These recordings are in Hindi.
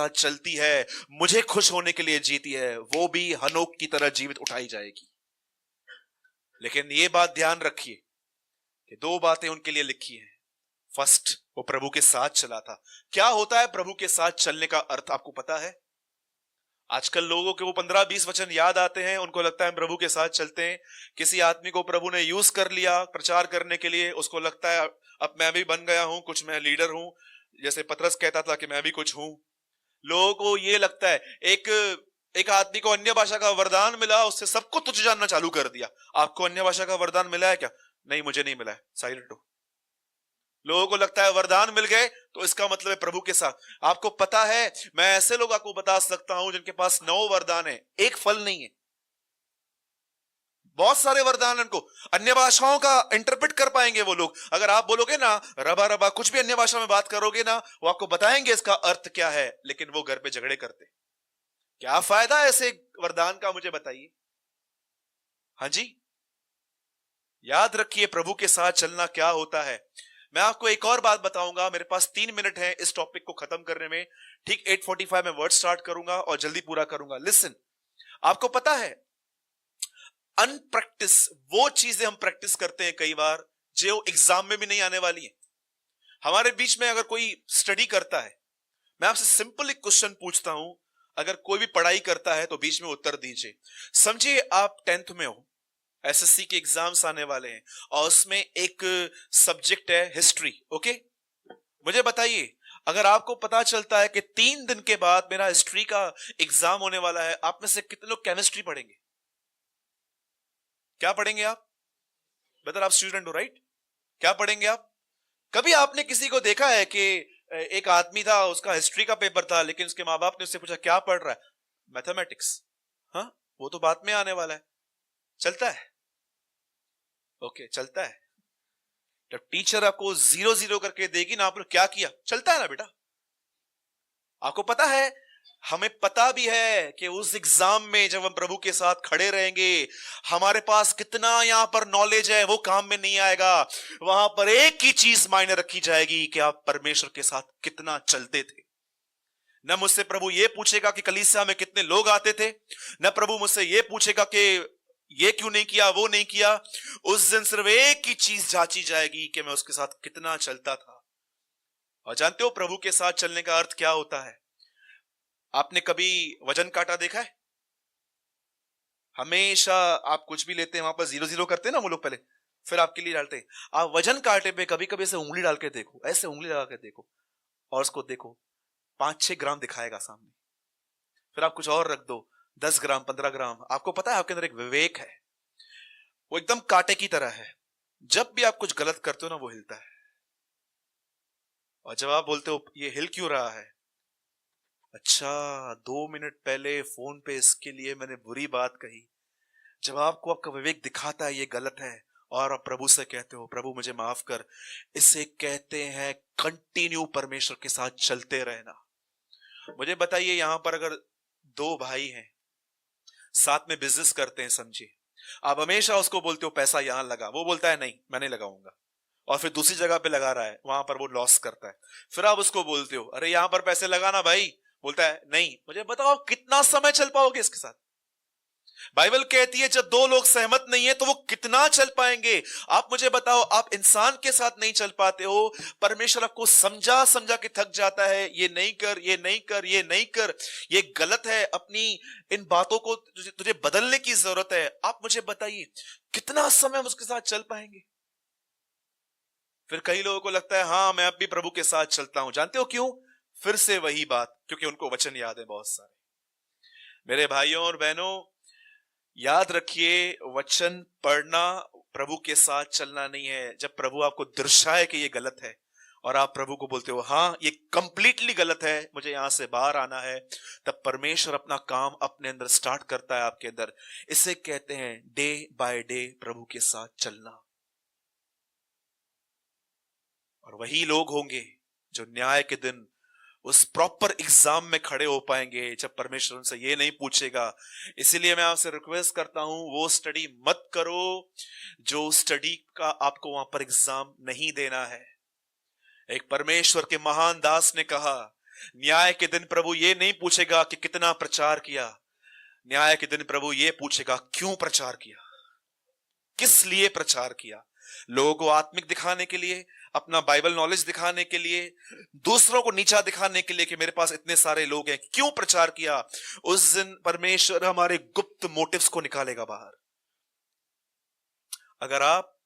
साथ चलती है, मुझे खुश होने के लिए जीती है, वो भी हनोक की तरह जीवित उठाई जाएगी। लेकिन ये बात ध्यान रखिए कि दो बातें उनके लिए लिखी हैं। फर्स्ट, वो प्रभु के साथ चला था। क्या होता है प्रभु के साथ चलने का अर्थ आपको पता है? आजकल लोगों के वो 15-20 वचन याद आते हैं, उनको लगता है प्रभु के साथ चलते हैं। किसी आदमी को प्रभु ने यूज कर लिया प्रचार करने के लिए, उसको लगता है अब मैं भी बन गया हूं, कुछ मैं लीडर हूं, जैसे पतरस कहता था कि मैं भी कुछ हूं। लोगों को ये लगता है, एक आदमी को अन्य भाषा का वरदान मिला, उससे सबको तुच्छ जानना चालू कर दिया। आपको अन्य भाषा का वरदान मिला है क्या? नहीं, मुझे नहीं मिला है, साइलेंट हो। लोगों को लगता है वरदान मिल गए तो इसका मतलब है प्रभु के साथ। आपको पता है, मैं ऐसे लोग आपको बता सकता हूं जिनके पास 9 वरदान है, एक फल नहीं है। बहुत सारे वरदान उनको, अन्य भाषाओं का इंटरप्रेट कर पाएंगे वो लोग। अगर आप बोलोगे ना रबा रबा, कुछ भी अन्य भाषा में बात करोगे ना, वो आपको बताएंगे इसका अर्थ क्या है, लेकिन वो घर पे झगड़े करते। क्या फायदा ऐसे वरदान का, मुझे बताइए। हाँ जी, याद रखिए प्रभु के साथ चलना क्या होता है। मैं आपको एक और बात बताऊंगा, मेरे पास 3 मिनट है इस टॉपिक को खत्म करने में। ठीक 8:45 में वर्ड स्टार्ट करूंगा और जल्दी पूरा करूंगा। लिसन, आपको पता है अनप्रैक्टिस, वो चीजें हम प्रैक्टिस करते हैं कई बार जो एग्जाम में भी नहीं आने वाली है। हमारे बीच में अगर कोई स्टडी करता है, मैं आपसे सिंपल एक क्वेश्चन पूछता हूं, अगर कोई भी पढ़ाई करता है तो बीच में उत्तर दीजिए। समझिए आप 10th में हो, एसएससी के एग्जाम्स आने वाले हैं और उसमें एक सब्जेक्ट है हिस्ट्री। ओके, मुझे बताइए, अगर आपको पता चलता है कि 3 दिन के बाद मेरा हिस्ट्री का एग्जाम होने वाला है, आप में से कितने लोग केमिस्ट्री पढ़ेंगे? क्या पढ़ेंगे आप? बेटर आप स्टूडेंट हो, राइट? क्या पढ़ेंगे आप? कभी आपने किसी को देखा है कि एक आदमी था, उसका हिस्ट्री का पेपर था, लेकिन उसके माँ बाप ने उससे पूछा क्या पढ़ रहा है? मैथमेटिक्स। हाँ, वो तो बाद में आने वाला है। चलता है? ओके, चलता है। जब टीचर आपको 0-0 करके देगी ना, आपने क्या किया, चलता है ना बेटा। आपको पता है, हमें पता भी है कि उस एग्जाम में जब हम प्रभु के साथ खड़े रहेंगे, हमारे पास कितना यहां पर नॉलेज है वो काम में नहीं आएगा। वहां पर एक ही चीज मायने रखी जाएगी कि आप परमेश्वर के साथ कितना चलते थे। न मुझसे प्रभु ये पूछेगा कि कलीसिया में कितने लोग आते थे, न प्रभु मुझसे ये पूछेगा कि ये क्यों नहीं किया, वो नहीं किया। उस दिन सिर्फ एक ही चीज जांची जाएगी कि मैं उसके साथ कितना चलता था। और जानते हो प्रभु के साथ चलने का अर्थ क्या होता है? आपने कभी वजन काटा देखा है? हमेशा आप कुछ भी लेते हैं, वहां पर 0-0 करते हैं ना वो लोग पहले, फिर आपके लिए डालते हैं। आप वजन कांटे पे कभी कभी ऐसे उंगली डाल के देखो, ऐसे उंगली लगा के देखो और उसको देखो, 5-6 ग्राम दिखाएगा सामने। फिर आप कुछ और रख दो, 10 ग्राम 15 ग्राम। आपको पता है आपके अंदर एक विवेक है, वो एकदम कांटे की तरह है। जब भी आप कुछ गलत करते हो ना, वो हिलता है। और जब आप बोलते हो ये हिल क्यों रहा है, अच्छा 2 मिनट पहले फोन पे इसके लिए मैंने बुरी बात कही। जब आपको आपका विवेक दिखाता है ये गलत है, और आप प्रभु से कहते हो प्रभु मुझे माफ कर, इसे कहते हैं कंटिन्यू परमेश्वर के साथ चलते रहना। मुझे बताइए, यहां पर अगर 2 भाई हैं, साथ में बिजनेस करते हैं, समझिए, आप हमेशा उसको बोलते हो पैसा यहां लगा, वो बोलता है नहीं मैं नहीं लगाऊंगा, और फिर दूसरी जगह पे लगा रहा है, वहां पर वो लॉस करता है। फिर आप उसको बोलते हो अरे यहां पर पैसे लगाना भाई, बोलता है नहीं। मुझे बताओ कितना समय चल पाओगे इसके साथ? बाइबल कहती है जब 2 लोग सहमत नहीं है तो वो कितना चल पाएंगे? आप मुझे बताओ, आप इंसान के साथ नहीं चल पाते हो, परमेश्वर आपको समझा समझा के थक जाता है, ये नहीं कर, ये नहीं कर, ये नहीं कर, ये गलत है, अपनी इन बातों को तुझे बदलने की जरूरत है। आप मुझे बताइए कितना समय हम उसके साथ चल पाएंगे? फिर कई लोगों को लगता है हाँ मैं अब भी प्रभु के साथ चलता हूं। जानते हो क्यों? फिर से वही बात, क्योंकि उनको वचन याद है बहुत सारे। मेरे भाइयों और बहनों, याद रखिए, वचन पढ़ना प्रभु के साथ चलना नहीं है। जब प्रभु आपको दर्शाए कि ये गलत है और आप प्रभु को बोलते हो हाँ ये कंप्लीटली गलत है, मुझे यहां से बाहर आना है, तब परमेश्वर अपना काम अपने अंदर स्टार्ट करता है आपके अंदर। इसे कहते हैं डे बाय डे प्रभु के साथ चलना। और वही लोग होंगे जो न्याय के दिन उस प्रॉपर एग्जाम में खड़े हो पाएंगे, जब परमेश्वर उनसे ये नहीं पूछेगा। इसीलिए मैं आपसे रिक्वेस्ट करता हूं, वो स्टडी मत करो जो स्टडी का आपको वहां पर एग्जाम नहीं देना है। एक परमेश्वर के महान दास ने कहा न्याय के दिन प्रभु ये नहीं पूछेगा कि कितना प्रचार किया, न्याय के दिन प्रभु ये पूछेगा क्यों प्रचार किया, किस लिए प्रचार किया। लोगों को आत्मिक दिखाने के लिए, अपना बाइबल नॉलेज दिखाने के लिए, दूसरों को नीचा दिखाने के लिए कि मेरे पास इतने सारे लोग हैं, क्यों प्रचार किया। उस दिन परमेश्वर हमारे गुप्त मोटिव्स को निकालेगा बाहर। अगर आप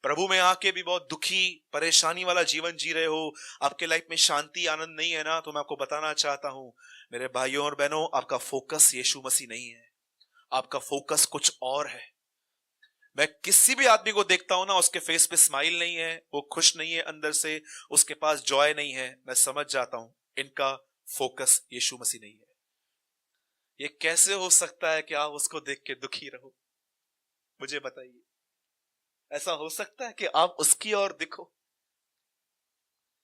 प्रभु में आके भी बहुत दुखी, परेशानी वाला जीवन जी रहे हो, आपके लाइफ में शांति आनंद नहीं है ना, तो मैं आपको बताना चाहता हूं मेरे भाइयों और बहनों, आपका फोकस यीशु मसीह नहीं है, आपका फोकस कुछ और है। मैं किसी भी आदमी को देखता हूं ना, उसके फेस पे स्माइल नहीं है, वो खुश नहीं है अंदर से, उसके पास जॉय नहीं है, मैं समझ जाता हूं इनका फोकस यीशु मसीह नहीं है। ये कैसे हो सकता है कि आप उसको देख के दुखी रहो? मुझे बताइए, ऐसा हो सकता है कि आप उसकी ओर दिखो?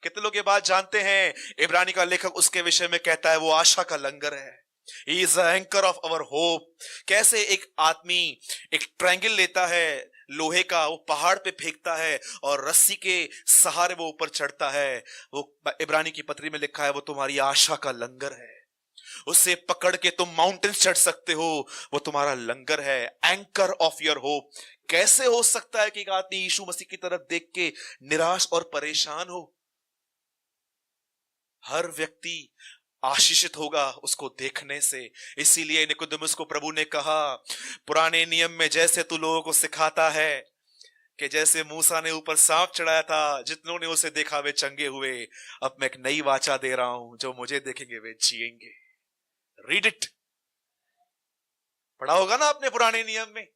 कितने लोग ये बात जानते हैं? इब्रानी का लेखक उसके विषय में कहता है वो आशा का लंगर है, he is the anchor of our hope. कैसे एक आदमी एक ट्रायंगल लेता है लोहे का, वो पहाड़ पे फेंकता है और रस्सी के सहारे वो ऊपर चढ़ता है। वो इब्रानी की पत्री में लिखा है वो तुम्हारी आशा का लंगर है, उससे पकड़ के तुम माउंटेन्स चढ़ सकते हो, वो तुम्हारा लंगर है, एंकर ऑफ योर होप। कैसे हो सकता है कि एक आदमी यीशु मसीह की तरफ देख के निराश और परेशान हो? हर व्यक्ति आशीषित होगा उसको देखने से। इसीलिए निकोदेमुस को प्रभु ने कहा, पुराने नियम में जैसे तू लोगों को सिखाता है कि जैसे मूसा ने ऊपर सांप चढ़ाया था, जितनों ने उसे देखा वे चंगे हुए, अब मैं एक नई वाचा दे रहा हूं, जो मुझे देखेंगे वे जिएंगे। रीड इट, पढ़ा होगा ना आपने पुराने नियम में,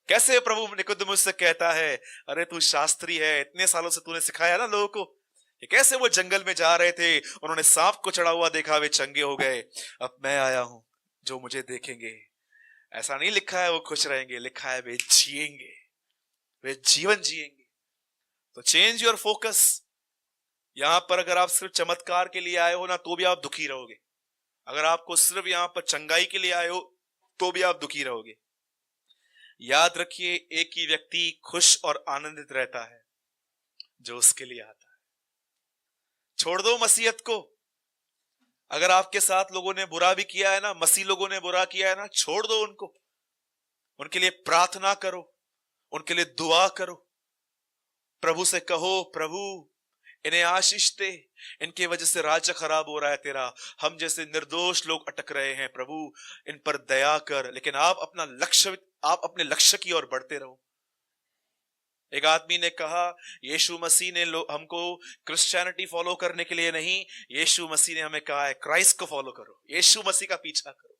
कैसे प्रभु निकोदेमुस से कहता है, अरे तू शास्त्री है, इतने सालों से तूने सिखाया ना लोगों को। ये कैसे वो जंगल में जा रहे थे, उन्होंने सांप को चढ़ा हुआ देखा, वे चंगे हो गए, अब मैं आया हूं, जो मुझे देखेंगे, ऐसा नहीं लिखा है वो खुश रहेंगे, लिखा है वे जिएंगे, वे जीवन जिएंगे। तो चेंज योर फोकस। यहां पर अगर आप सिर्फ चमत्कार के लिए आए हो ना, तो भी आप दुखी रहोगे। अगर आपको सिर्फ यहां पर चंगाई के लिए आए हो, तो भी आप दुखी रहोगे। याद रखिए, एक ही व्यक्ति खुश और आनंदित रहता है जो उसके लिए आता है। छोड़ दो मसीहत को। अगर आपके साथ लोगों ने बुरा भी किया है ना, मसीह लोगों ने बुरा किया है ना, छोड़ दो उनको, उनके लिए प्रार्थना करो, उनके लिए दुआ करो, प्रभु से कहो, प्रभु इन्हें आशीष दे, इनके वजह से राज्य खराब हो रहा है तेरा, हम जैसे निर्दोष लोग अटक रहे हैं, प्रभु इन पर दया कर। लेकिन आप अपने लक्ष्य की ओर बढ़ते रहो। एक आदमी ने कहा, यीशु मसीह ने हमको क्रिश्चियनिटी फॉलो करने के लिए नहीं, यीशु मसीह ने हमें कहा है क्राइस्ट को फॉलो करो, यीशु मसीह का पीछा करो।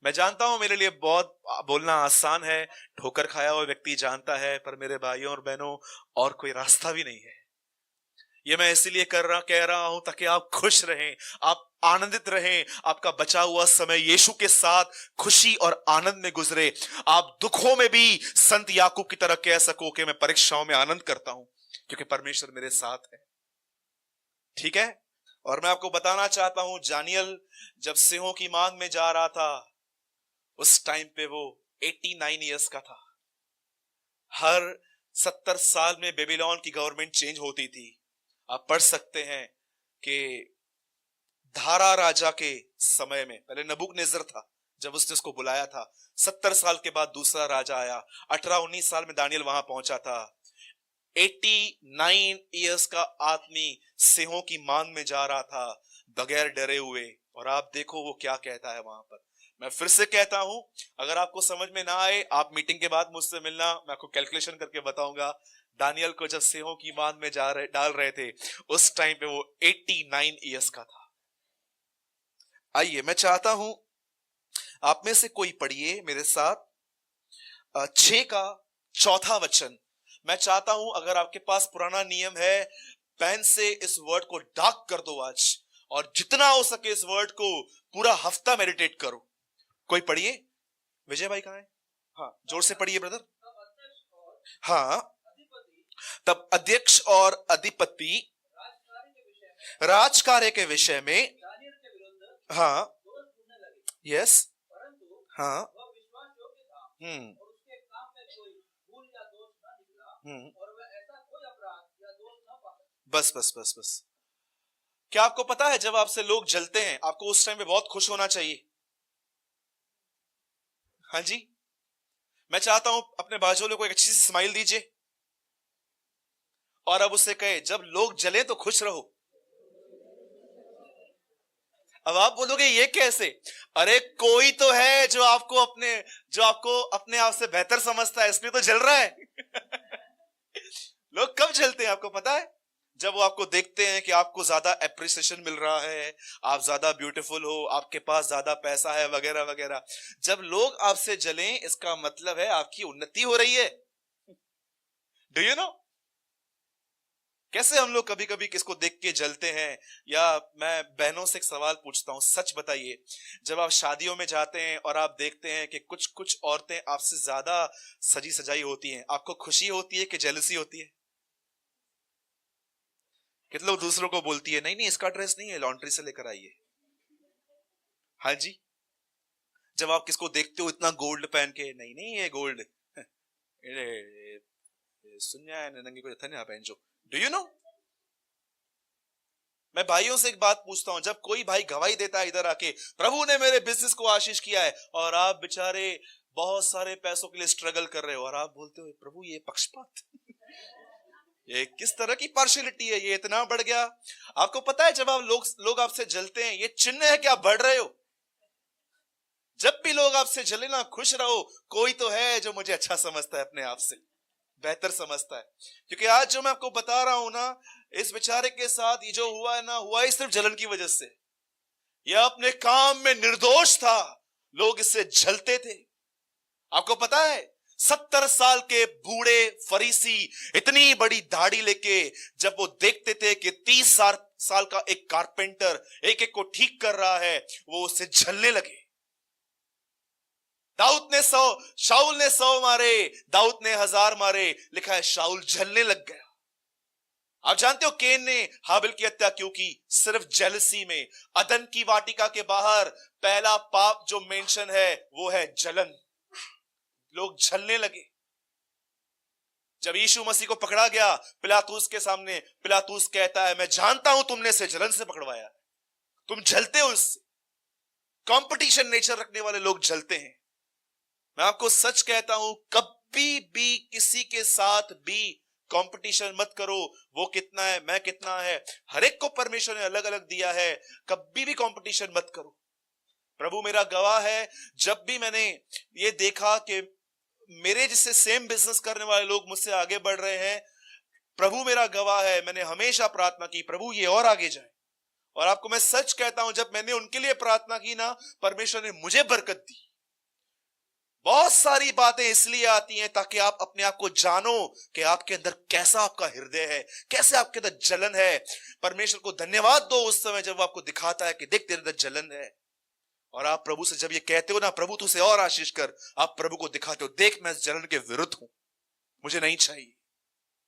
मैं जानता हूं मेरे लिए बहुत बोलना आसान है, ठोकर खाया हुआ व्यक्ति जानता है, पर मेरे भाइयों और बहनों, और कोई रास्ता भी नहीं है। ये मैं इसीलिए कह रहा हूं ताकि आप खुश रहें, आप आनंदित रहें, आपका बचा हुआ समय यीशु के साथ खुशी और आनंद में गुजरे। आप दुखों में भी संत याकूब की तरह कह सको कि मैं परीक्षाओं में आनंद करता हूं क्योंकि परमेश्वर मेरे साथ है। ठीक है? और मैं आपको बताना चाहता हूं, दानियेल जब सिंहों की मांग में जा रहा था, उस टाइम पे वो 89 इयर्स का था। हर 70 साल में बेबीलोन की गवर्नमेंट चेंज होती थी। आप पढ़ सकते हैं कि धारा राजा के समय में पहले नबूकदनेस्सर था, जब उसने उसको बुलाया था, 70 साल के बाद दूसरा राजा आया, 18-19 साल में दानियेल वहां पहुंचा था। 89 इयर्स का आदमी सिंहों की मांग में जा रहा था बगैर डरे हुए, और आप देखो वो क्या कहता है वहां पर। मैं फिर से कहता हूं, अगर आपको समझ में ना आए, आप मीटिंग के बाद मुझसे मिलना, मैं आपको कैलकुलेशन करके बताऊंगा। दानियेल को जब सिंहों की मांग में डाल रहे थे, उस टाइम पे वो 89 इयर्स का था। आइए, मैं चाहता हूं आप में से कोई पढ़िए मेरे साथ 6 का 4था वचन। मैं चाहता हूं अगर आपके पास पुराना नियम है, पेन से इस वर्ड को डार्क कर दो आज, और जितना हो सके इस वर्ड को पूरा हफ्ता मेडिटेट करो। कोई पढ़िए। विजय भाई कहां है? हाँ, जोर से पढ़िए ब्रदर। हाँ, तब अध्यक्ष और अधिपति राजकार्य के विषय में, हाँ, यस, हाँ, बस बस बस बस। क्या आपको पता है जब आपसे लोग जलते हैं आपको उस टाइम पे बहुत खुश होना चाहिए? हाँ जी, मैं चाहता हूं अपने बाजू वाले को एक अच्छी सी स्माइल दीजिए और अब उससे कहे जब लोग जले तो खुश रहो। अब आप बोलोगे ये कैसे? अरे कोई तो है जो आपको अपने आप से बेहतर समझता है, इसलिए तो जल रहा है। लोग कब जलते हैं आपको पता है? जब वो आपको देखते हैं कि आपको ज्यादा एप्रिसिएशन मिल रहा है, आप ज्यादा ब्यूटीफुल हो, आपके पास ज्यादा पैसा है, वगैरह वगैरह। जब लोग आपसे जलें इसका मतलब है आपकी उन्नति हो रही है। डू यू नो कैसे हम लोग कभी कभी किसको देख के जलते हैं? या मैं बहनों से एक सवाल पूछता हूं, सच बताइए, जब आप शादियों में जाते हैं और आप देखते हैं कि कुछ कुछ औरतें आपसे ज्यादा सजी सजाई होती हैं, आपको खुशी होती है कि जेलसी होती है? कितने लोग दूसरों को बोलती है नहीं नहीं इसका ड्रेस नहीं है, लॉन्ड्री से लेकर आइए। हाँ जी। जब आप किसको देखते हो इतना गोल्ड पहन के, नहीं नहीं ये गोल्ड सुनिया नंगी को जत्था नहीं पहन जो। डू यू नो मैं भाइयों से एक बात पूछता हूं, जब कोई भाई गवाही देता है इधर आके, प्रभु ने मेरे बिजनेस को आशीष किया है, और आप बेचारे बहुत सारे पैसों के लिए स्ट्रगल कर रहे हो और आप बोलते हो प्रभु ये पक्षपात, ये किस तरह की पार्शियलिटी है, ये इतना बढ़ गया। आपको पता है जब आप लोग आपसे जलते हैं, ये चिन्ह है कि आप बढ़ रहे हो। जब भी लोग आपसे जले ना, खुश रहो, कोई तो है जो मुझे अच्छा समझता है, अपने आप से बेहतर समझता है। क्योंकि आज जो मैं आपको बता रहा हूं ना, इस बेचारे के साथ ये जो हुआ है ना, हुआ ही सिर्फ जलन की वजह से। यह अपने काम में निर्दोष था, लोग इससे जलते थे। आपको पता है 70 साल के बूढ़े फरीसी इतनी बड़ी दाढ़ी लेके जब वो देखते थे कि 30 साल का एक कारपेंटर एक एक को ठीक कर रहा है, वो उससे जलने लगे। दाऊद ने 100, शाऊल ने 100 मारे, दाऊद ने 1000 मारे, लिखा है शाऊल जलने लग गया। आप जानते हो केन ने हाबिल की हत्या क्यों की? सिर्फ जेलसी में। अदन की वाटिका के बाहर पहला पाप जो मेंशन है वो है जलन। लोग जलने लगे। जब यीशु मसीह को पकड़ा गया पिलातूस के सामने, पिलातूस कहता है मैं जानता हूं तुमने इसे जलन से पकड़वाया, तुम जलते हो इससे। कंपटीशन नेचर रखने वाले लोग जलते हैं। मैं आपको सच कहता हूं, कभी भी किसी के साथ भी कंपटीशन मत करो, वो कितना है मैं कितना है। हर एक को परमेश्वर ने अलग अलग दिया है, कभी भी कंपटीशन मत करो। प्रभु मेरा गवाह है, जब भी मैंने ये देखा कि मेरे जिससे सेम बिजनेस करने वाले लोग मुझसे आगे बढ़ रहे हैं, प्रभु मेरा गवाह है, मैंने हमेशा प्रार्थना की प्रभु ये और आगे जाए। और आपको मैं सच कहता हूं, जब मैंने उनके लिए प्रार्थना की ना, परमेश्वर ने मुझे बरकत दी। बहुत सारी बातें इसलिए आती हैं ताकि आप अपने आप को जानो कि आपके अंदर कैसा आपका हृदय है, कैसे आपके अंदर जलन है। परमेश्वर को धन्यवाद दो उस समय जब वो आपको दिखाता है कि देख तेरे अंदर जलन है। और आप प्रभु से जब ये कहते हो ना, प्रभु तू उसे और आशीष कर, आप प्रभु को दिखाते हो देख मैं इस जलन के विरुद्ध हूं, मुझे नहीं चाहिए।